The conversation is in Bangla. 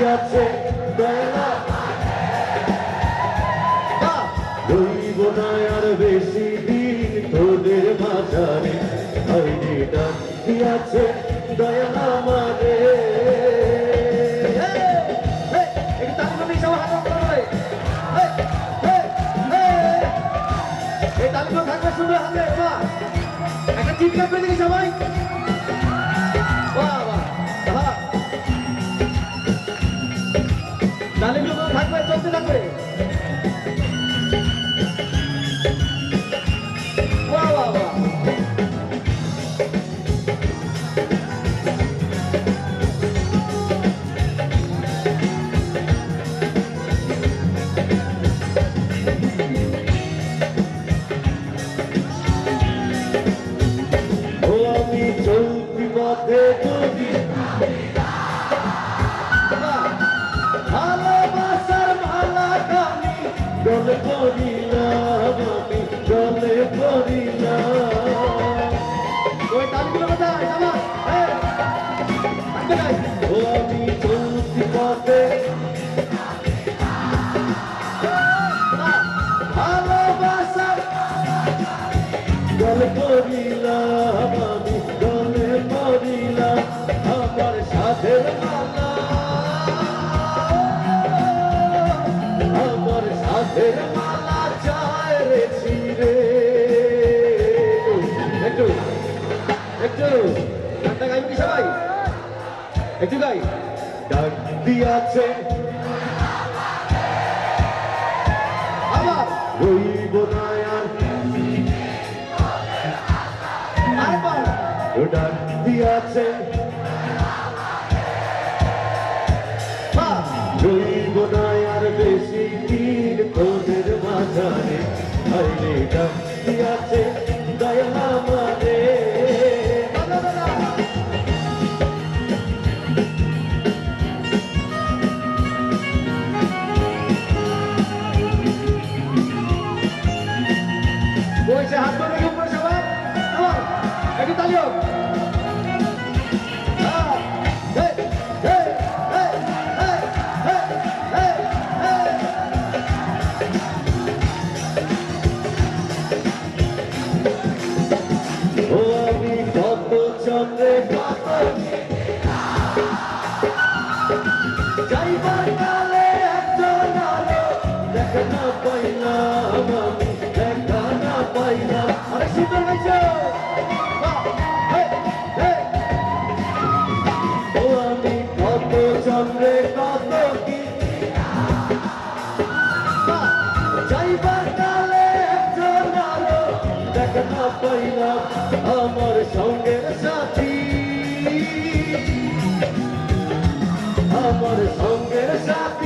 আছে দয়া রইব না আর বেশি দিন তোদের মাঝারে হইনি ডাক দিয়াছে দয়া আমারে থাকবে শুনে হাতে একটা চিৎকার করে দেখি সবাই তালিমগুলো থাকবে চলতে থাকবে চলতি পথে যদি ভালোবাসার মালা কামি গলে পড়িলাম আমি গলে পড়িলাম ওই তালিগুলো কোথায় ও আমি চলতি পথে ভালোবাসার গলে পড়িলাম আমি আমার সাথের মালা আমার সাথের মালা চায় রে ছিড়ে একটু একটু গানটা গাইব কি সবাই একটু গাই ডাক দিয়াছে আবার রইব না আর ডাক দিয়াছে রইব না আর বেশি দিন তোদের মাঝারে হইলে ডাক দিয়াছে দয়া আমারে বসে হাত ধরে উপরে সবাই একটু তালিও চন্দ্রে কত যাইবার কালে একজন আলো দেখা না পাইলাম আমি দেখা না পাইলাম আরে সুন্দর হয়েছে ও আমি কত চন্দ্রে কত কি যাইবার কালে একজন আলো দেখা না পাইলাম আমার সঙ্গের সাথী আমার সঙ্গের সাথী